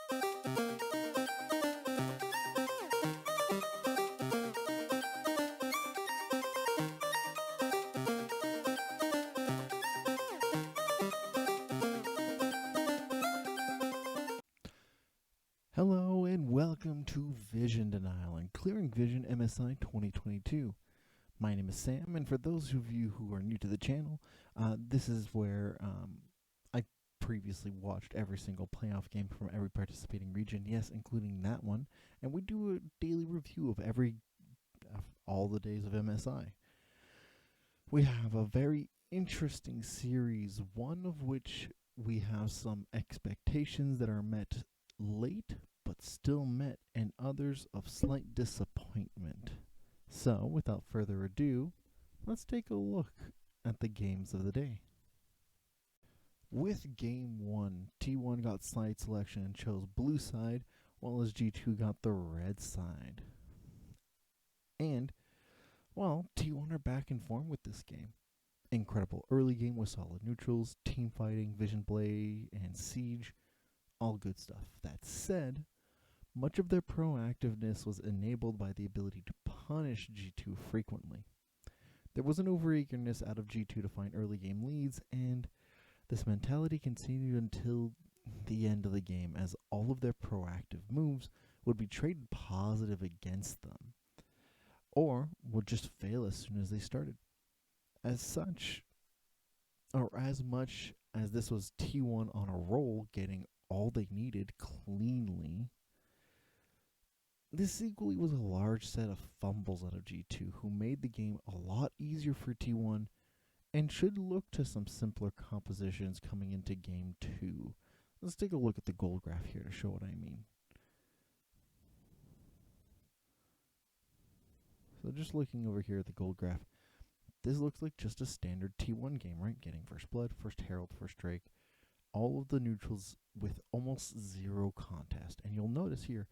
Hello and welcome to Vision Denial and Clearing Vision MSI 2022. My name is Sam, and for those of you who are new to the channel, this is where I previously watched every single playoff game from every participating region, yes, including that one, and we do a daily review of all the days of MSI. We have a very interesting series, one of which we have some expectations that are met late but still met, and others of slight disappointment. So, without further ado, let's take a look at the games of the day. With Game 1, T1 got side selection and chose blue side, while as G2 got the red side. And, well, T1 are back in form with this game. Incredible early game with solid neutrals, team fighting, Vision Blade, and Siege. All good stuff. That said, much of their proactiveness was enabled by the ability to punish G2 frequently. There was an overeagerness out of G2 to find early game leads, and this mentality continued until the end of the game, as all of their proactive moves would be traded positive against them, or would just fail as soon as they started. As such, or as much as this was T1 on a roll, getting all they needed cleanly, this equally was a large set of fumbles out of G2, who made the game a lot easier for T1 and should look to some simpler compositions coming into Game 2. Let's take a look at the gold graph here to show what I mean. So just looking over here at the gold graph, this looks like just a standard T1 game, right? Getting first blood, first herald, first drake, all of the neutrals with almost zero contest. And you'll notice here,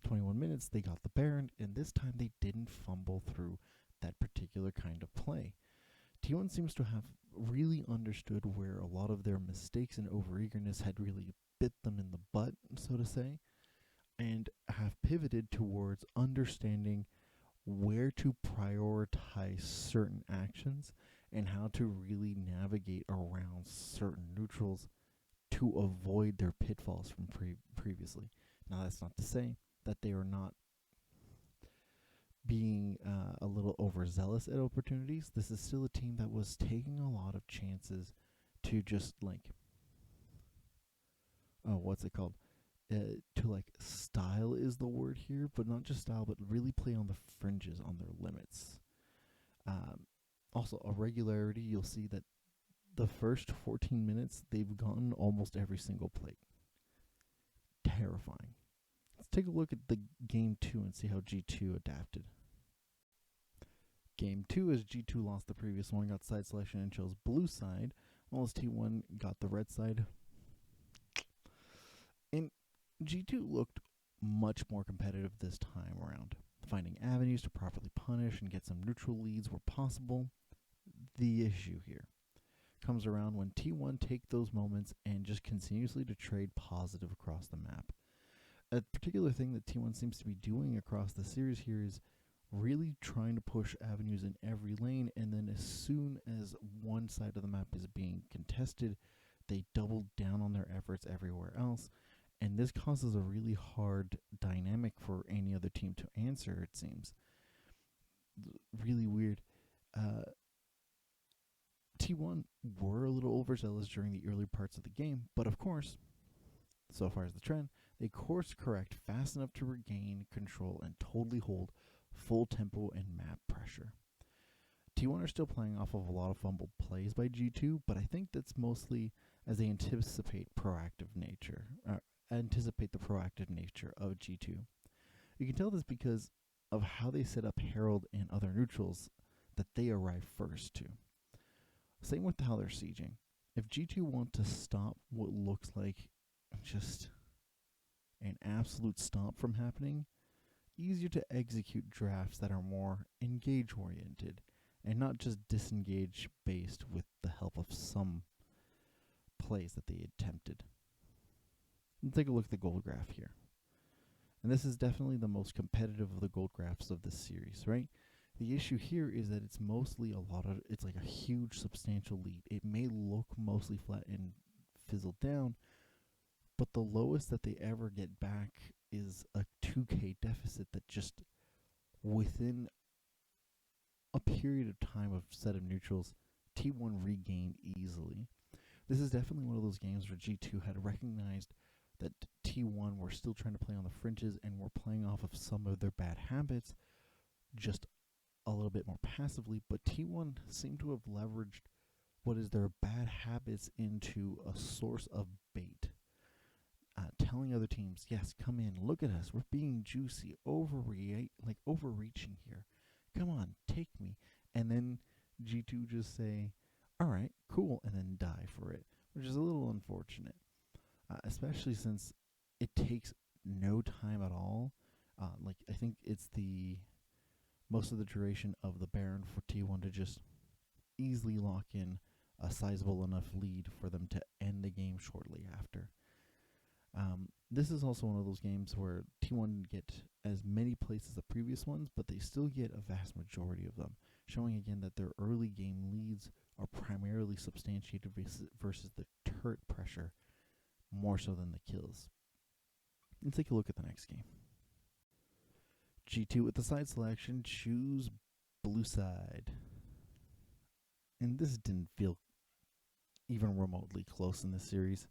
21 minutes, they got the Baron, and this time they didn't fumble through that particular kind of play. T1 seems to have really understood where a lot of their mistakes and overeagerness had really bit them in the butt, so to say, and have pivoted towards understanding where to prioritize certain actions and how to really navigate around certain neutrals to avoid their pitfalls from previously. Now, that's not to say that they are not being a little overzealous at opportunities. This is still a team that was taking a lot of chances to just style is the word here, but not just style, but really play on the fringes, on their limits. Also, a regularity, you'll see that the first 14 minutes, they've gotten almost every single plate. Terrifying. Let's take a look at the Game 2 and see how G2 adapted. Game 2, as G2 lost the previous one, got side selection and chose blue side, while as T1 got the red side. And G2 looked much more competitive this time around. Finding avenues to properly punish and get some neutral leads where possible. The issue here comes around when T1 take those moments and just continuously to trade positive across the map. A particular thing that T1 seems to be doing across the series here is really trying to push avenues in every lane, and then as soon as one side of the map is being contested, they double down on their efforts everywhere else, and this causes a really hard dynamic for any other team to answer, it seems. Really weird. T1 were a little overzealous during the early parts of the game, but of course, so far as the trend, they course correct fast enough to regain control and totally hold full tempo and map pressure. T1 are still playing off of a lot of fumbled plays by G2, but I think that's mostly as they anticipate the proactive nature of G2. You can tell this because of how they set up Herald and other neutrals that they arrive first to. Same with how they're sieging. If G2 want to stop what looks like just an absolute stomp from happening, easier to execute drafts that are more engage-oriented and not just disengage-based with the help of some plays that they attempted. Let's take a look at the gold graph here. And this is definitely the most competitive of the gold graphs of this series, right? The issue here is that it's mostly it's like a huge substantial lead. It may look mostly flat and fizzle down, but the lowest that they ever get back is a 2K deficit that just within a period of time of set of neutrals, T1 regained easily. This is definitely one of those games where G2 had recognized that T1 were still trying to play on the fringes and were playing off of some of their bad habits just a little bit more passively, but T1 seemed to have leveraged what is their bad habits into a source of bait. Telling other teams, yes, come in, look at us, we're being juicy, overreaching here. Come on, take me. And then G2 just say, all right, cool, and then die for it, which is a little unfortunate, especially since it takes no time at all. I think it's the most of the duration of the Baron for T1 to just easily lock in a sizable enough lead for them to end the game shortly after. This is also one of those games where T1 get as many plays as the previous ones, but they still get a vast majority of them, showing again that their early game leads are primarily substantiated versus the turret pressure more so than the kills. Let's take a look at the next game. G2 with the side selection, choose blue side. And this didn't feel even remotely close in this series.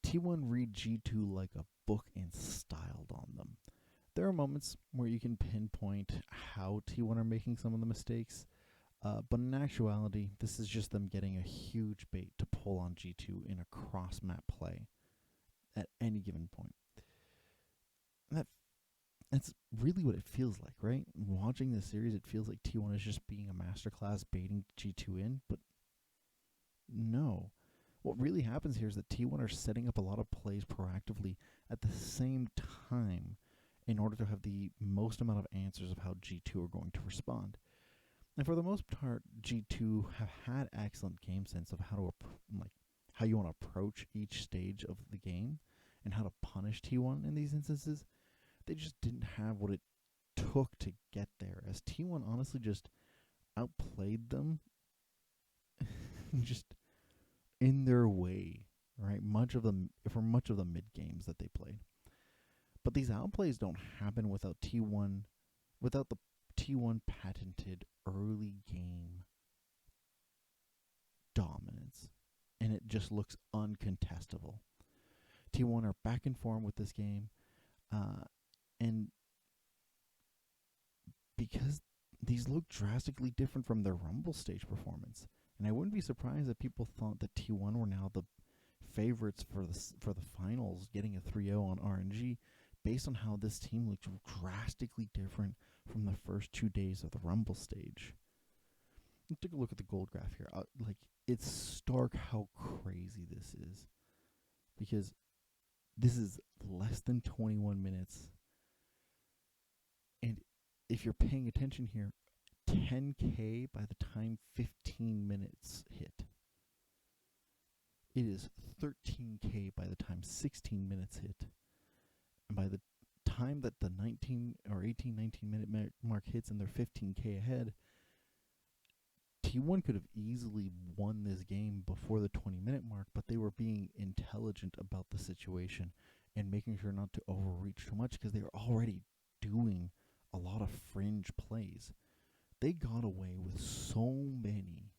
T1 read G2 like a book and styled on them. There are moments where you can pinpoint how T1 are making some of the mistakes, but in actuality, this is just them getting a huge bait to pull on G2 in a cross-map play at any given point. That's really what it feels like, right? Watching this series, it feels like T1 is just being a masterclass baiting G2 in, but no. What really happens here is that T1 are setting up a lot of plays proactively at the same time in order to have the most amount of answers of how G2 are going to respond. And for the most part, G2 have had excellent game sense of how you want to approach each stage of the game and how to punish T1 in these instances. They just didn't have what it took to get there, as T1 honestly just outplayed them just in their way, right? For much of the mid games that they played. But these outplays don't happen without the T1 patented early game dominance, and it just looks uncontestable. T1 are back in form with this game, and because these look drastically different from their Rumble stage performance, and I wouldn't be surprised if people thought that T1 were now the favorites for the finals, getting a 3-0 on RNG, based on how this team looked drastically different from the first 2 days of the Rumble stage. Let's take a look at the gold graph here. It's stark how crazy this is, because this is less than 21 minutes. And if you're paying attention here, 10K by the time 15 minutes hit. It is 13K by the time 16 minutes hit. And by the time that the 19 minute mark hits and they're 15K ahead, T1 could have easily won this game before the 20-minute mark, but they were being intelligent about the situation and making sure not to overreach too much because they were already doing a lot of fringe plays. They got away with so many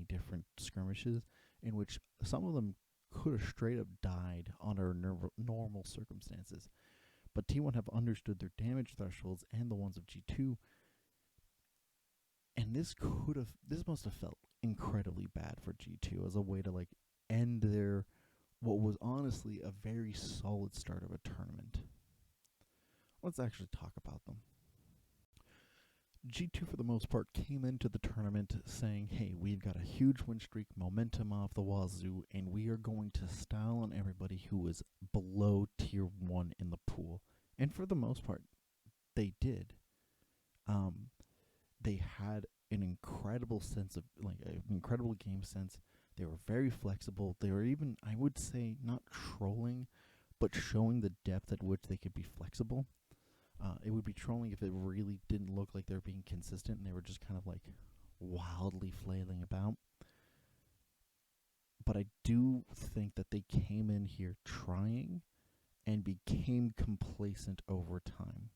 different skirmishes in which some of them could have straight up died under normal circumstances. But T1 have understood their damage thresholds and the ones of G2, and this must have felt incredibly bad for G2 as a way to end their what was honestly a very solid start of a tournament. Let's actually talk about them. G2 for the most part came into the tournament saying, hey, we've got a huge win streak, momentum off the wazoo, and we are going to style on everybody who is below tier 1 in the pool. And for the most part, they did. They had an incredible sense of, an incredible game sense. They were very flexible. They were even, I would say, not trolling, but showing the depth at which they could be flexible. It would be trolling if it really didn't look like they were being consistent and they were just kind of like wildly flailing about. But I do think that they came in here trying and became complacent over time.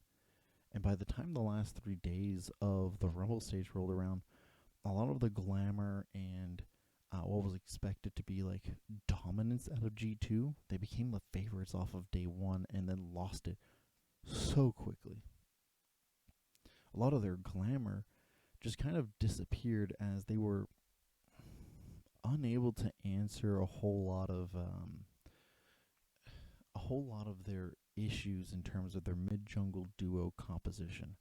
And by the time the last 3 days of the Rumble stage rolled around, a lot of the glamour and what was expected to be like dominance out of G2, they became the favorites off of day one and then lost it so quickly. A lot of their glamour just kind of disappeared as they were unable to answer a whole lot of their issues in terms of their mid-jungle duo composition.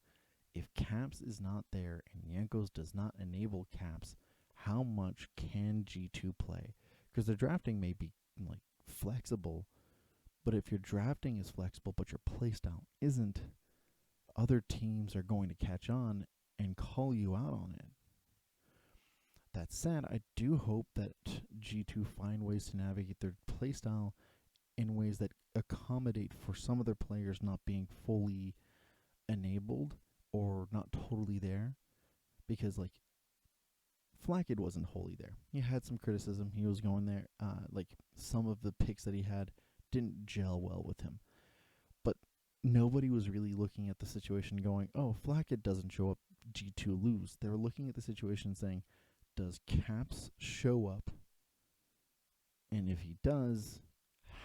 If Caps is not there and Jankos does not enable Caps, how much can G2 play? Because their drafting may be like flexible, but if your drafting is flexible but your playstyle isn't, other teams are going to catch on and call you out on it. That said, I do hope that G2 find ways to navigate their playstyle in ways that accommodate for some of their players not being fully enabled or not totally there. Because, like, Flackid wasn't wholly there. He had some criticism. He was going there. Like, some of the picks that he had didn't gel well with him. But nobody was really looking at the situation going, oh, Flackid doesn't show up, G2 lose. They were looking at the situation saying, does Caps show up? And if he does,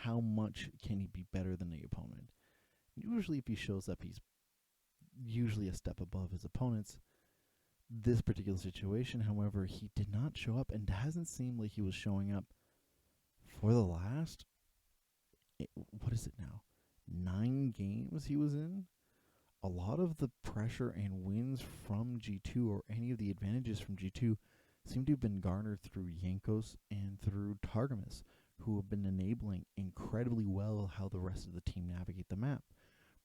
how much can he be better than the opponent? Usually if he shows up, he's usually a step above his opponents. This particular situation, however, he did not show up and hasn't seemed like he was showing up for the last, what is it now, 9 games he was in. A lot of the pressure and wins from G2 or any of the advantages from G2 seem to have been garnered through Jankos and through Targamas, who have been enabling incredibly well how the rest of the team navigate the map.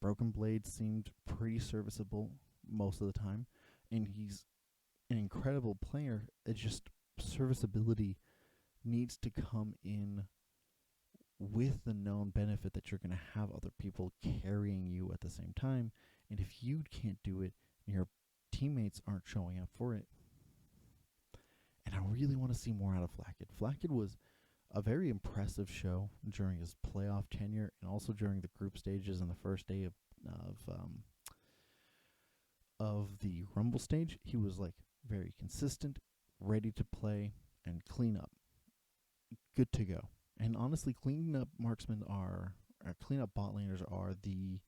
Broken Blade seemed pretty serviceable most of the time, and he's an incredible player. It's just serviceability needs to come in with the known benefit that you're going to have other people carrying you at the same time, and if you can't do it and your teammates aren't showing up for it. And I really want to see more out of Flackid. Flackid was a very impressive show during his playoff tenure and also during the group stages and the first day of the Rumble stage. He was like very consistent, ready to play, and clean up. Good to go. And honestly, cleanup bot laners are the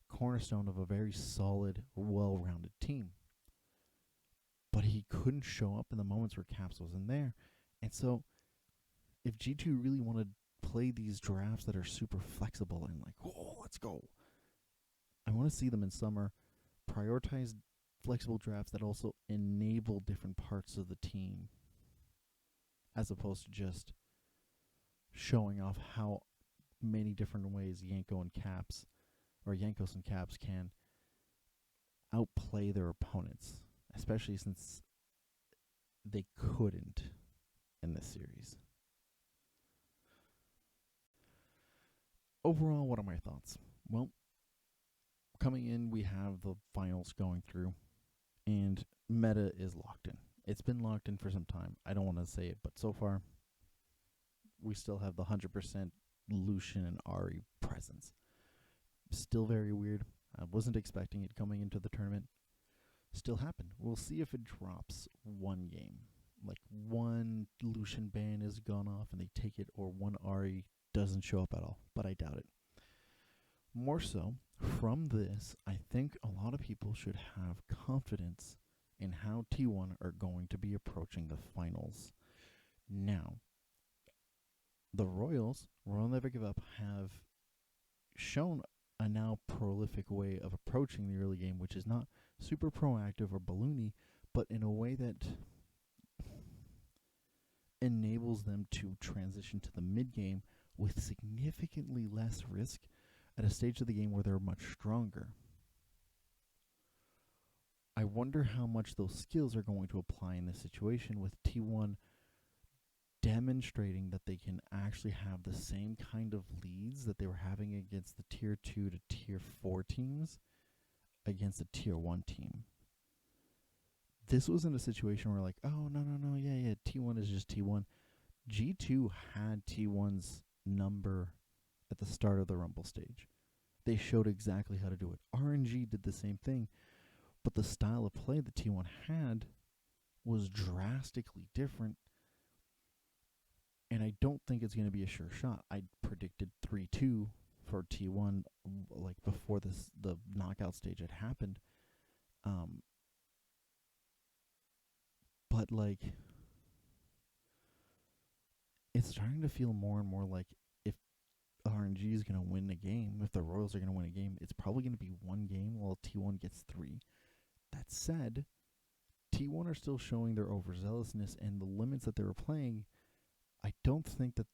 cornerstone of a very solid, well-rounded team. But he couldn't show up in the moments where Caps wasn't there. And so, if G2 really want to play these drafts that are super flexible and like, oh, let's go, I want to see them in summer prioritize flexible drafts that also enable different parts of the team, as opposed to just showing off how many different ways Jankos and Caps can outplay their opponents, especially since they couldn't in this series. Overall, what are my thoughts? Well, coming in, we have the finals going through, and meta is locked in. It's been locked in for some time. I don't want to say it, but so far, we still have the 100% Lucian and Ahri presence. Still very weird. I wasn't expecting it coming into the tournament. Still happened. We'll see if it drops one game. Like one Lucian ban is gone off and they take it, or one Ahri doesn't show up at all. But I doubt it. More so, from this, I think a lot of people should have confidence in how T1 are going to be approaching the finals. Now, the Royal Never Give Up, have shown a now prolific way of approaching the early game, which is not super proactive or balloony, but in a way that enables them to transition to the mid game with significantly less risk at a stage of the game where they're much stronger. I wonder how much those skills are going to apply in this situation with T1 demonstrating that they can actually have the same kind of leads that they were having against the tier 2 to tier 4 teams against a tier 1 team. This wasn't a situation where, like, oh, no, yeah, T1 is just T1. G2 had T1's number at the start of the Rumble stage. They showed exactly how to do it. RNG did the same thing, but the style of play that T1 had was drastically different, and I don't think it's going to be a sure shot. I predicted 3-2 for T1 like before the knockout stage had happened. But like, it's starting to feel more and more like if RNG is going to win a game, if the Royals are going to win a game, it's probably going to be one game while T1 gets 3. That said, T1 are still showing their overzealousness and the limits that they were playing. I don't think that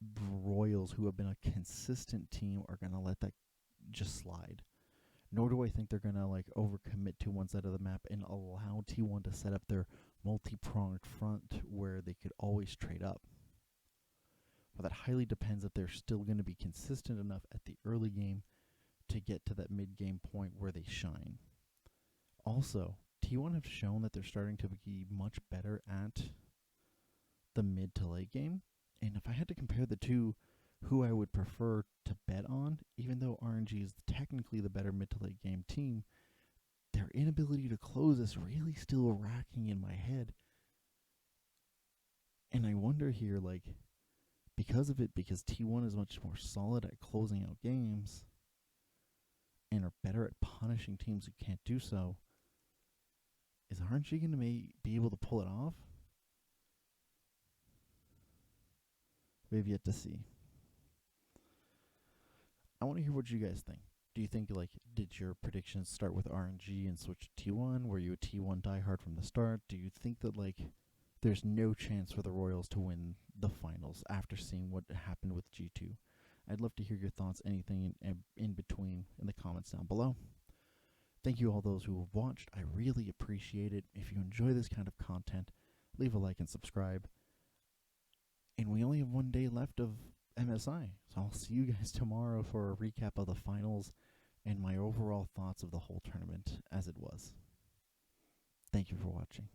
the Royals, who have been a consistent team, are going to let that just slide. Nor do I think they're going to like overcommit to one side of the map and allow T1 to set up their multi-pronged front where they could always trade up. But that highly depends if they're still going to be consistent enough at the early game to get to that mid-game point where they shine. Also, T1 have shown that they're starting to be much better at the mid to late game. And if I had to compare the two, who I would prefer to bet on, even though RNG is technically the better mid to late game team, their inability to close is really still racking in my head. And I wonder here, like, because of it, because T1 is much more solid at closing out games and are better at punishing teams who can't do so, is RNG going to be able to pull it off? We have yet to see. I want to hear what you guys think. Do you think, like, did your predictions start with RNG and switch to T1? Were you a T1 diehard from the start? Do you think that, like, there's no chance for the Royals to win the finals after seeing what happened with G2? I'd love to hear your thoughts, anything in between, in the comments down below. Thank you all those who have watched. I really appreciate it. If you enjoy this kind of content, leave a like and subscribe. And we only have one day left of MSI, so I'll see you guys tomorrow for a recap of the finals and my overall thoughts of the whole tournament as it was. Thank you for watching.